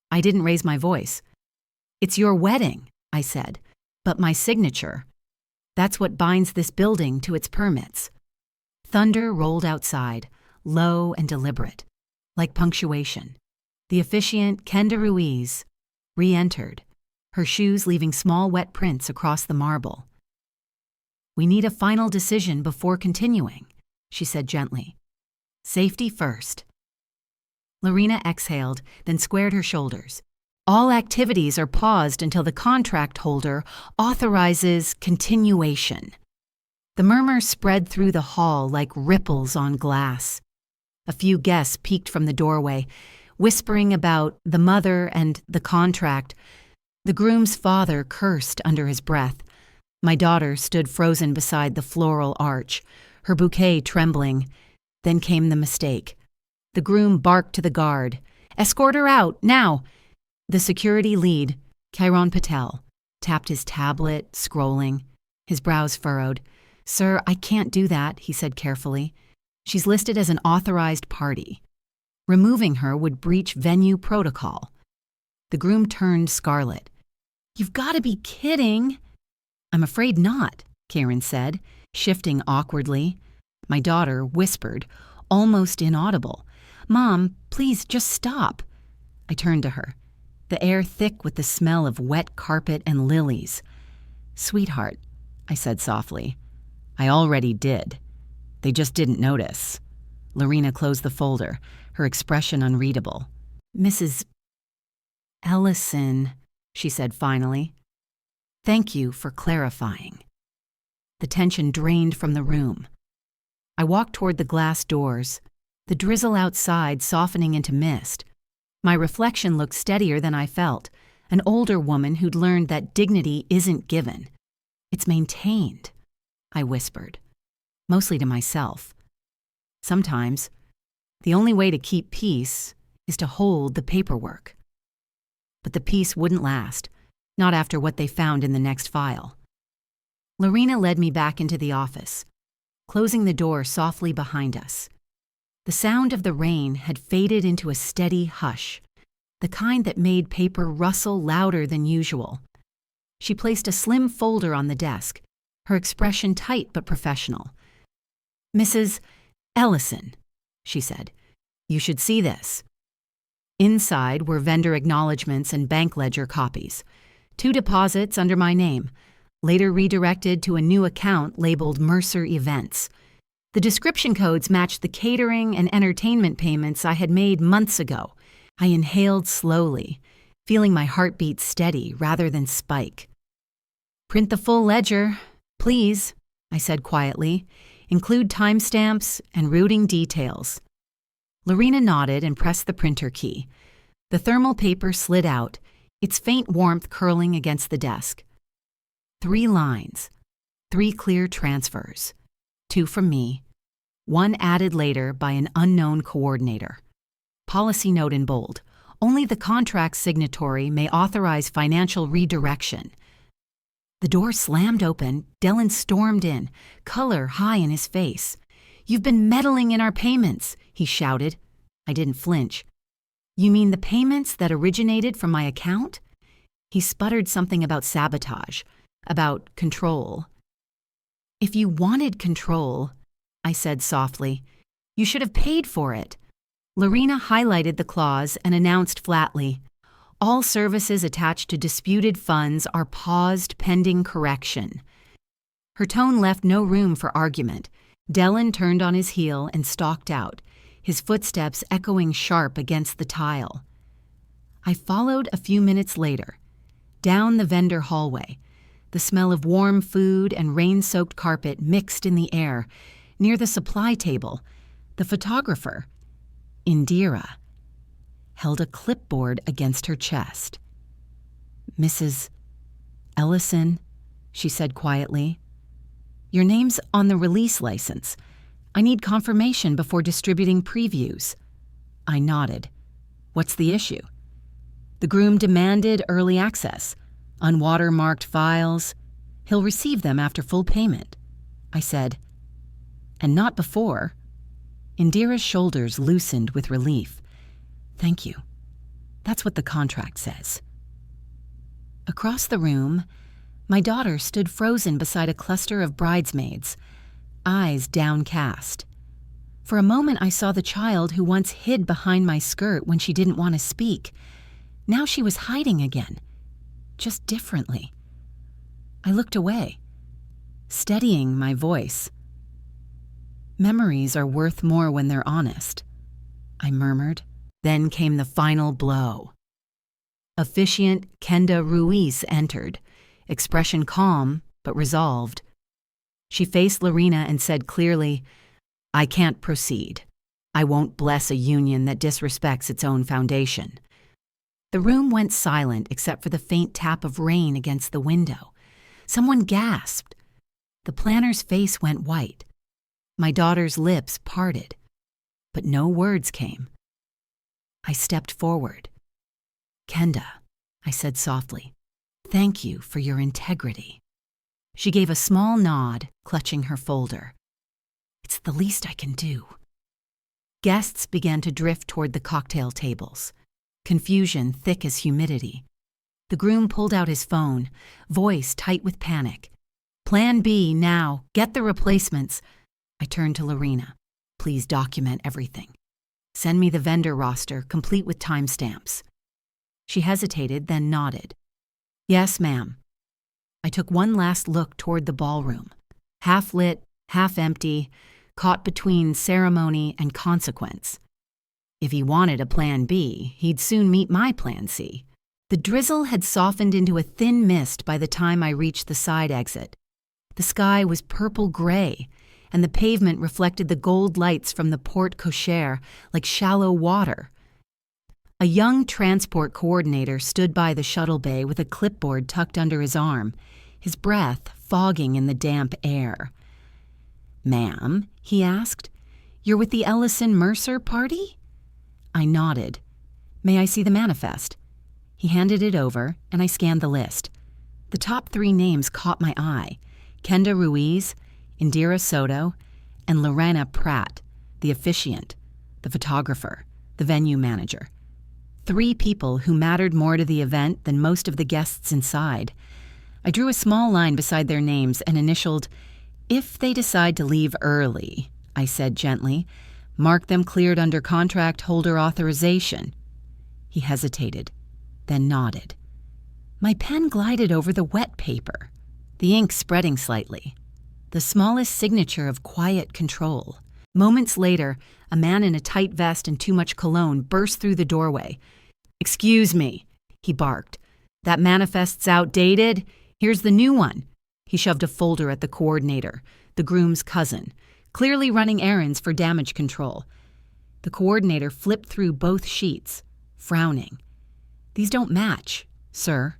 I didn't raise my voice. "It's your wedding," I said, "but my signature. That's what binds this building to its permits." Thunder rolled outside, low and deliberate, like punctuation. The officiant, Kenda Ruiz, re-entered, her shoes leaving small wet prints across the marble. "We need a final decision before continuing," she said gently. "Safety first." Lorena exhaled, then squared her shoulders. "All activities are paused until the contract holder authorizes continuation." The murmur spread through the hall like ripples on glass. A few guests peeked from the doorway, whispering about the mother and the contract. The groom's father cursed under his breath. My daughter stood frozen beside the floral arch, her bouquet trembling. Then came the mistake. The groom barked to the guard, "Escort her out, now!" The security lead, Kairon Patel, tapped his tablet, scrolling, his brows furrowed. "Sir, I can't do that," he said carefully. "She's listed as an authorized party. Removing her would breach venue protocol." The groom turned scarlet. "You've got to be kidding." "I'm afraid not," Karen said, shifting awkwardly. My daughter whispered, almost inaudible, "Mom, please just stop." I turned to her, the air thick with the smell of wet carpet and lilies. "Sweetheart," I said softly, "I already did. They just didn't notice." Lorena closed the folder, her expression unreadable. "Mrs. Ellison," she said finally. "Thank you for clarifying." The tension drained from the room. I walked toward the glass doors, the drizzle outside softening into mist. My reflection looked steadier than I felt, an older woman who'd learned that dignity isn't given. It's maintained, I whispered, mostly to myself. Sometimes, the only way to keep peace is to hold the paperwork. But the peace wouldn't last, not after what they found in the next file. Lorena led me back into the office, closing the door softly behind us. The sound of the rain had faded into a steady hush, the kind that made paper rustle louder than usual. She placed a slim folder on the desk, her expression tight but professional. "Mrs. Ellison," she said, "you should see this." Inside were vendor acknowledgments and bank ledger copies. 2 deposits under my name, later redirected to a new account labeled Mercer Events. The description codes matched the catering and entertainment payments I had made months ago. I inhaled slowly, feeling my heartbeat steady rather than spike. "Print the full ledger, please," I said quietly. "Include timestamps and routing details." Lorena nodded and pressed the printer key. The thermal paper slid out, its faint warmth curling against the desk. 3 lines, 3 clear transfers, 2 from me, 1 added later by an unknown coordinator. Policy note in bold: only the contract signatory may authorize financial redirection. The door slammed open. Dellin stormed in, color high in his face. "You've been meddling in our payments," he shouted. I didn't flinch. "You mean the payments that originated from my account?" He sputtered something about sabotage, about control. "If you wanted control," I said softly, "you should have paid for it." Lorena highlighted the clause and announced flatly, "All services attached to disputed funds are paused pending correction." Her tone left no room for argument. Dellin turned on his heel and stalked out, his footsteps echoing sharp against the tile. I followed a few minutes later, down the vendor hallway, the smell of warm food and rain-soaked carpet mixed in the air. Near the supply table, the photographer, Indira, held a clipboard against her chest. "Mrs. Ellison," she said quietly, "your name's on the release license. I need confirmation before distributing previews." I nodded. "What's the issue?" "The groom demanded early access, unwatermarked files. He'll receive them after full payment." I said, "And not before." Indira's shoulders loosened with relief. "Thank you. That's what the contract says." Across the room, my daughter stood frozen beside a cluster of bridesmaids, eyes downcast. For a moment I saw the child who once hid behind my skirt when she didn't want to speak. Now she was hiding again, just differently. I looked away, steadying my voice. "Memories are worth more when they're honest," I murmured. Then came the final blow. Officiant Kenda Ruiz entered, expression calm but resolved. She faced Lorena and said clearly, "I can't proceed. I won't bless a union that disrespects its own foundation." The room went silent except for the faint tap of rain against the window. Someone gasped. The planner's face went white. My daughter's lips parted, but no words came. I stepped forward. "Kenda," I said softly, "thank you for your integrity." She gave a small nod, clutching her folder. "It's the least I can do." Guests began to drift toward the cocktail tables, confusion thick as humidity. The groom pulled out his phone, voice tight with panic. "Plan B now. Get the replacements." I turned to Lorena. "Please document everything. Send me the vendor roster, complete with timestamps." She hesitated, then nodded. "Yes, ma'am." I took one last look toward the ballroom, half lit, half empty, caught between ceremony and consequence. If he wanted a plan B, he'd soon meet my plan C. The drizzle had softened into a thin mist by the time I reached the side exit. The sky was purple-gray, and the pavement reflected the gold lights from the porte cochere like shallow water. A young transport coordinator stood by the shuttle bay with a clipboard tucked under his arm, his breath fogging in the damp air. "Ma'am," he asked, "you're with the Ellison-Mercer party?" I nodded. "May I see the manifest?" He handed it over, and I scanned the list. The top 3 names caught my eye: Kenda Ruiz, Indira Soto, and Lorena Pratt, the officiant, the photographer, the venue manager. 3 people who mattered more to the event than most of the guests inside. I drew a small line beside their names and initialed, "If they decide to leave early," I said gently, "mark them cleared under contract holder authorization." He hesitated, then nodded. My pen glided over the wet paper, the ink spreading slightly. The smallest signature of quiet control. Moments later, a man in a tight vest and too much cologne burst through the doorway. "Excuse me," he barked. "That manifest's outdated. Here's the new one." He shoved a folder at the coordinator, the groom's cousin, clearly running errands for damage control. The coordinator flipped through both sheets, frowning. "These don't match, sir.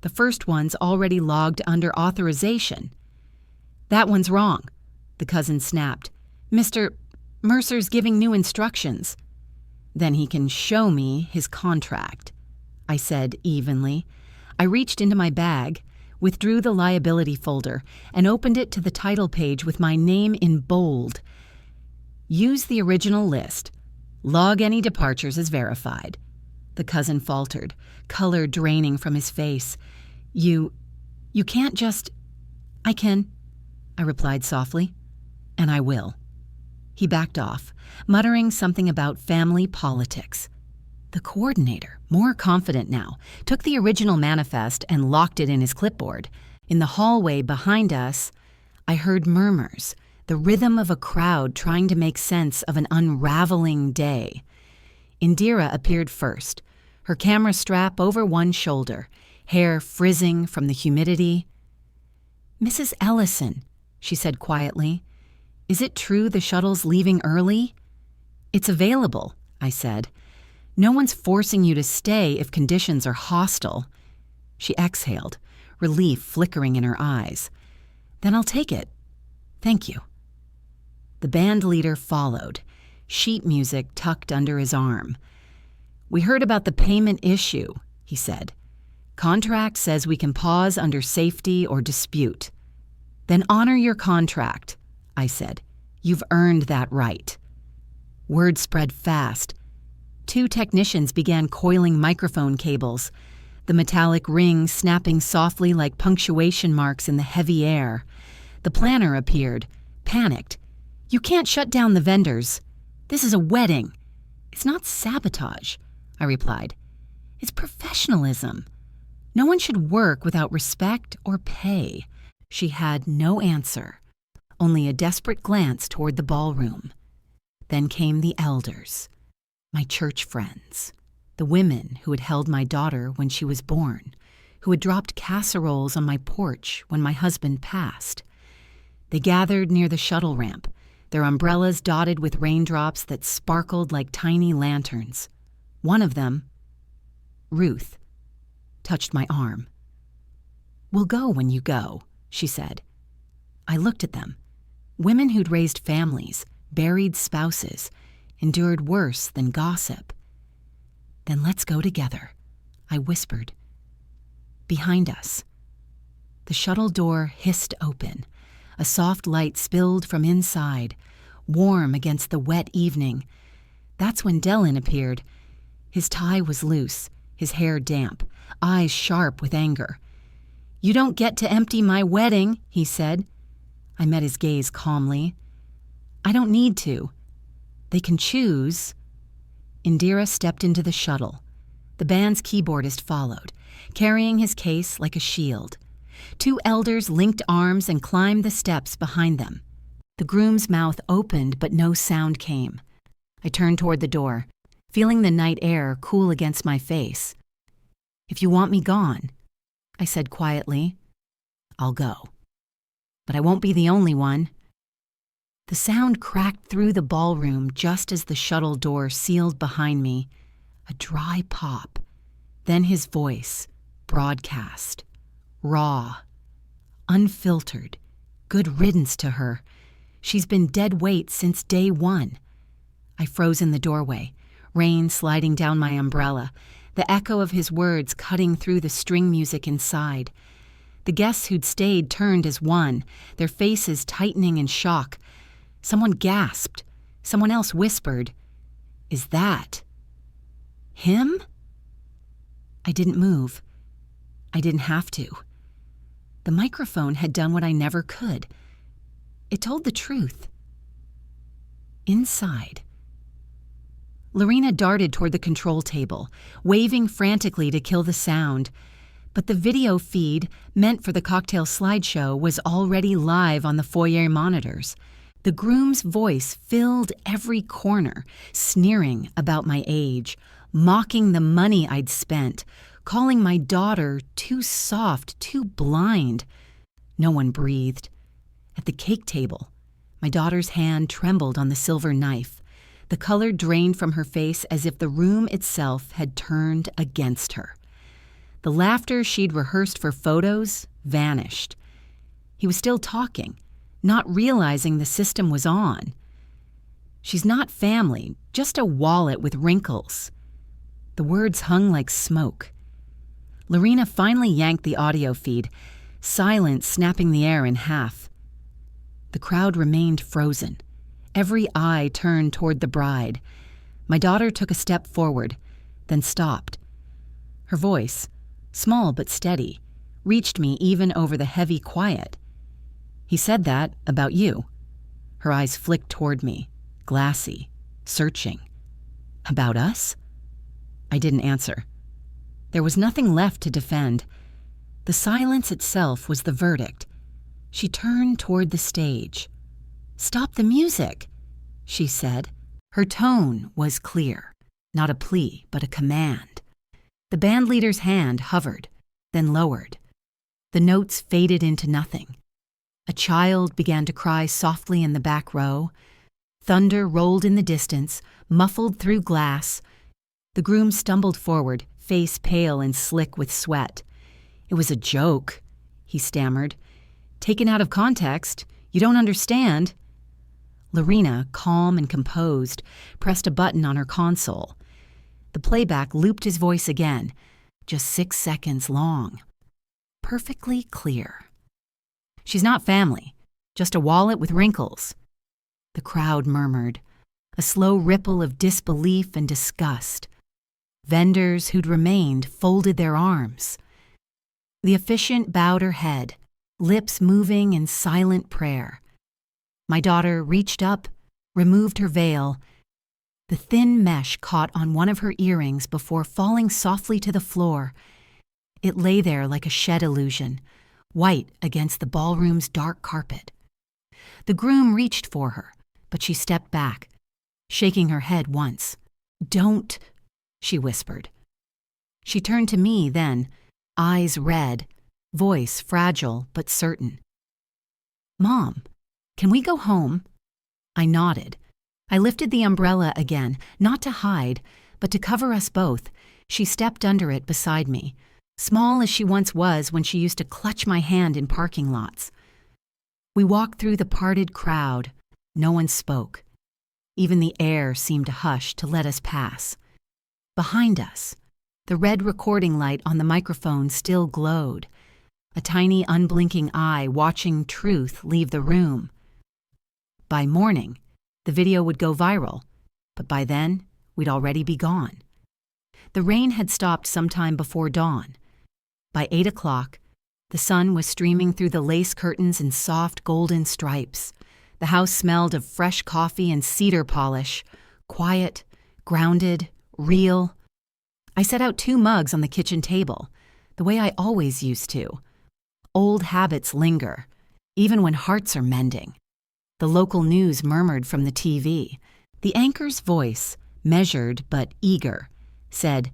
The first one's already logged under authorization." "That one's wrong," the cousin snapped. "Mr. Mercer's giving new instructions." "Then he can show me his contract," I said evenly. I reached into my bag, withdrew the liability folder, and opened it to the title page with my name in bold. "Use the original list. Log any departures as verified." The cousin faltered, color draining from his face. You can't just—" "I can," I replied softly, "and I will." He backed off, muttering something about family politics. The coordinator, more confident now, took the original manifest and locked it in his clipboard. In the hallway behind us, I heard murmurs, the rhythm of a crowd trying to make sense of an unraveling day. Indira appeared first, her camera strap over one shoulder, hair frizzing from the humidity. "Mrs. Ellison," she said quietly, "is it true the shuttle's leaving early?" "It's available," I said. "No one's forcing you to stay if conditions are hostile." She exhaled, relief flickering in her eyes. "Then I'll take it. Thank you." The band leader followed, sheet music tucked under his arm. "We heard about the payment issue," he said. "Contract says we can pause under safety or dispute." "Then honor your contract," I said. "You've earned that right." Word spread fast. 2 technicians began coiling microphone cables, the metallic ring snapping softly like punctuation marks in the heavy air. The planner appeared, panicked. "You can't shut down the vendors. This is a wedding." "It's not sabotage," I replied. "It's professionalism. No one should work without respect or pay." She had no answer, only a desperate glance toward the ballroom. Then came the elders, my church friends, the women who had held my daughter when she was born, who had dropped casseroles on my porch when my husband passed. They gathered near the shuttle ramp, their umbrellas dotted with raindrops that sparkled like tiny lanterns. One of them, Ruth, touched my arm. "We'll go when you go," she said. I looked at them. Women who'd raised families, buried spouses, endured worse than gossip. "Then let's go together," I whispered. Behind us, the shuttle door hissed open. A soft light spilled from inside, warm against the wet evening. That's when Dellin appeared. His tie was loose, his hair damp, eyes sharp with anger. "You don't get to empty my wedding," he said. I met his gaze calmly. "I don't need to. They can choose." Indira stepped into the shuttle. The band's keyboardist followed, carrying his case like a shield. 2 elders linked arms and climbed the steps behind them. The groom's mouth opened, but no sound came. I turned toward the door, feeling the night air cool against my face. "If you want me gone," I said quietly, "I'll go." but I won't be the only one. The sound cracked through the ballroom just as the shuttle door sealed behind me. A dry pop. Then his voice, broadcast, raw, unfiltered. Good riddance to her. She's been dead weight since day one. I froze in the doorway, rain sliding down my umbrella, the echo of his words cutting through the string music inside. The guests who'd stayed turned as one, their faces tightening in shock. Someone gasped. Someone else whispered, "Is that him?" I didn't move. I didn't have to. The microphone had done what I never could. It told the truth. Inside. Lorena darted toward the control table, waving frantically to kill the sound. But the video feed, meant for the cocktail slideshow, was already live on the foyer monitors. The groom's voice filled every corner, sneering about my age, mocking the money I'd spent, calling my daughter too soft, too blind. No one breathed. At the cake table, my daughter's hand trembled on the silver knife. The color drained from her face as if the room itself had turned against her. The laughter she'd rehearsed for photos vanished. He was still talking, not realizing the system was on. "She's not family, just a wallet with wrinkles." The words hung like smoke. Lorena finally yanked the audio feed, silence snapping the air in half. The crowd remained frozen. Every eye turned toward the bride. My daughter took a step forward, then stopped. Her voice, small but steady, reached me even over the heavy quiet. "He said that about you." Her eyes flicked toward me, glassy, searching. "About us?" I didn't answer. There was nothing left to defend. The silence itself was the verdict. She turned toward the stage. "Stop the music," she said. Her tone was clear, not a plea, but a command. The bandleader's hand hovered, then lowered. The notes faded into nothing. A child began to cry softly in the back row. Thunder rolled in the distance, muffled through glass. The groom stumbled forward, face pale and slick with sweat. "It was a joke," he stammered. "Taken out of context. You don't understand." Lorena, calm and composed, pressed a button on her console. The playback looped his voice again, just 6 seconds long. Perfectly clear. "She's not family, just a wallet with wrinkles." The crowd murmured, a slow ripple of disbelief and disgust. Vendors who'd remained folded their arms. The officiant bowed her head, lips moving in silent prayer. My daughter reached up, removed her veil. The thin mesh caught on one of her earrings before falling softly to the floor. It lay there like a shed illusion, white against the ballroom's dark carpet. The groom reached for her, but she stepped back, shaking her head once. "Don't," she whispered. She turned to me then, eyes red, voice fragile but certain. "Mom, can we go home?" I nodded. I lifted the umbrella again, not to hide, but to cover us both. She stepped under it beside me, small as she once was when she used to clutch my hand in parking lots. We walked through the parted crowd. No one spoke. Even the air seemed to hush to let us pass. Behind us, the red recording light on the microphone still glowed, a tiny unblinking eye watching truth leave the room. By morning, the video would go viral, but by then, we'd already be gone. The rain had stopped sometime before dawn. By 8 o'clock, the sun was streaming through the lace curtains in soft golden stripes. The house smelled of fresh coffee and cedar polish, quiet, grounded, real. I set out 2 mugs on the kitchen table, the way I always used to. Old habits linger, even when hearts are mending. The local news murmured from the TV. The anchor's voice, measured but eager, said,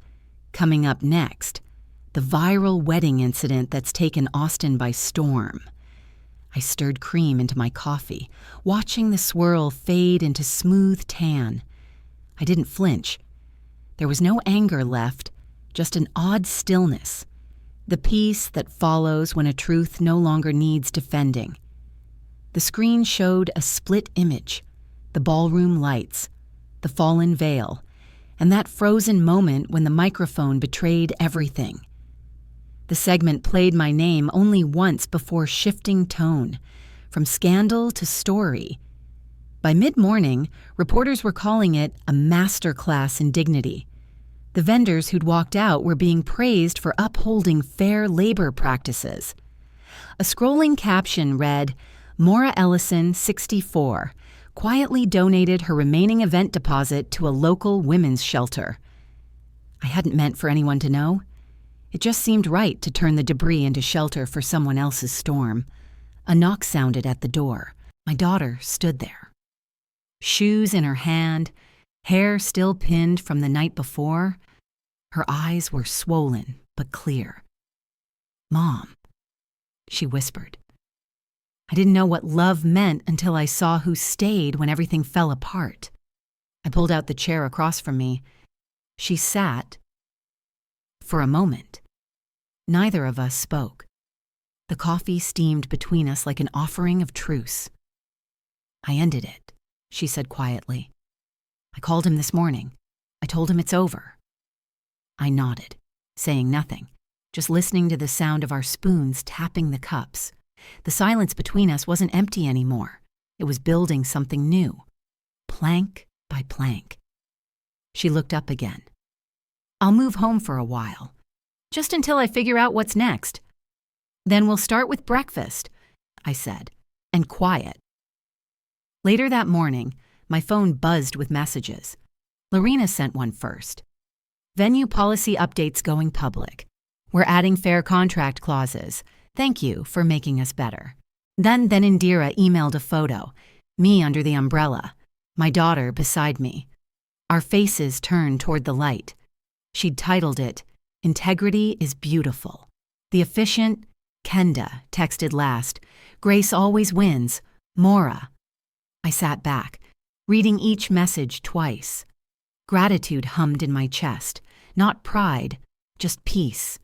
"Coming up next, the viral wedding incident that's taken Austin by storm." I stirred cream into my coffee, watching the swirl fade into smooth tan. I didn't flinch. There was no anger left, just an odd stillness, the peace that follows when a truth no longer needs defending. The screen showed a split image, the ballroom lights, the fallen veil, and that frozen moment when the microphone betrayed everything. The segment played my name only once before shifting tone, from scandal to story. By mid-morning, reporters were calling it a masterclass in dignity. The vendors who'd walked out were being praised for upholding fair labor practices. A scrolling caption read, "Maura Ellison, 64, quietly donated her remaining event deposit to a local women's shelter." I hadn't meant for anyone to know. It just seemed right to turn the debris into shelter for someone else's storm. A knock sounded at the door. My daughter stood there. Shoes in her hand, hair still pinned from the night before. Her eyes were swollen but clear. "Mom," she whispered. I didn't know what love meant until I saw who stayed when everything fell apart. I pulled out the chair across from me. She sat. For a moment, neither of us spoke. The coffee steamed between us like an offering of truce. "I ended it," she said quietly. "I called him this morning. I told him it's over." I nodded, saying nothing, just listening to the sound of our spoons tapping the cups. The silence between us wasn't empty anymore. It was building something new, plank by plank. She looked up again. "I'll move home for a while, just until I figure out what's next. Then we'll start with breakfast," I said, "and quiet." Later that morning, my phone buzzed with messages. Lorena sent one first. "Venue policy updates going public. We're adding fair contract clauses. Thank you for making us better." Then Indira emailed a photo, me under the umbrella, my daughter beside me. Our faces turned toward the light. She'd titled it, "Integrity is Beautiful." The efficient Kenda texted last, "Grace always wins. Maura." I sat back, reading each message twice. Gratitude hummed in my chest, not pride, just peace.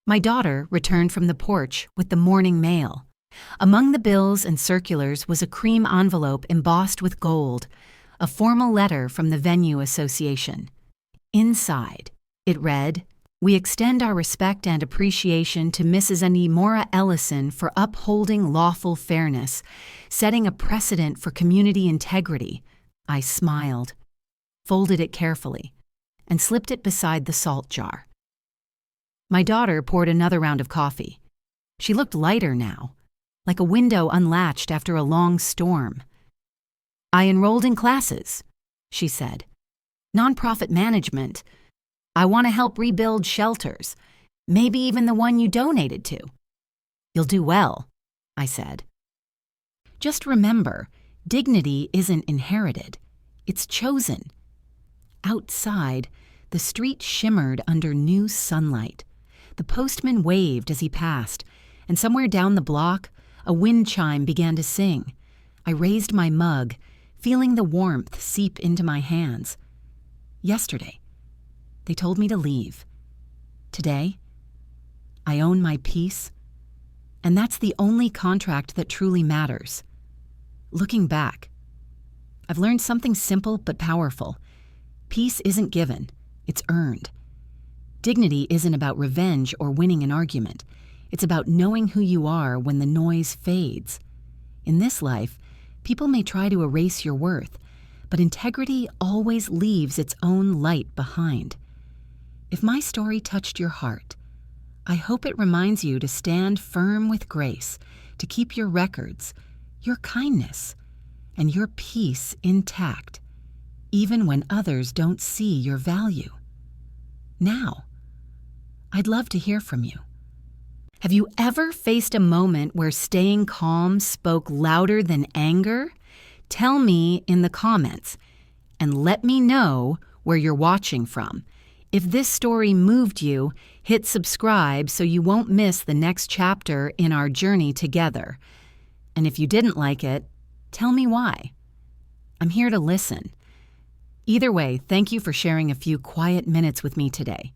My daughter returned from the porch with the morning mail. Among the bills and circulars was a cream envelope embossed with gold, a formal letter from the Venue Association. Inside, it read, "We extend our respect and appreciation to Mrs. Maura Ellison for upholding lawful fairness, setting a precedent for community integrity." I smiled, folded it carefully, and slipped it beside the salt jar. My daughter poured another round of coffee. She looked lighter now, like a window unlatched after a long storm. "I enrolled in classes," she said. "Nonprofit management. I want to help rebuild shelters, maybe even the one you donated to." "You'll do well," I said. "Just remember, dignity isn't inherited. It's chosen." Outside, the street shimmered under new sunlight. The postman waved as he passed, and somewhere down the block, a wind chime began to sing. I raised my mug, feeling the warmth seep into my hands. Yesterday, they told me to leave. Today, I own my peace, and that's the only contract that truly matters. Looking back, I've learned something simple but powerful. Peace isn't given, it's earned. Dignity isn't about revenge or winning an argument. It's about knowing who you are when the noise fades. In this life, people may try to erase your worth, but integrity always leaves its own light behind. If my story touched your heart, I hope it reminds you to stand firm with grace, to keep your records, your kindness, and your peace intact, even when others don't see your value. Now, I'd love to hear from you. Have you ever faced a moment where staying calm spoke louder than anger? Tell me in the comments, and let me know where you're watching from. If this story moved you, hit subscribe so you won't miss the next chapter in our journey together. And if you didn't like it, tell me why. I'm here to listen. Either way, thank you for sharing a few quiet minutes with me today.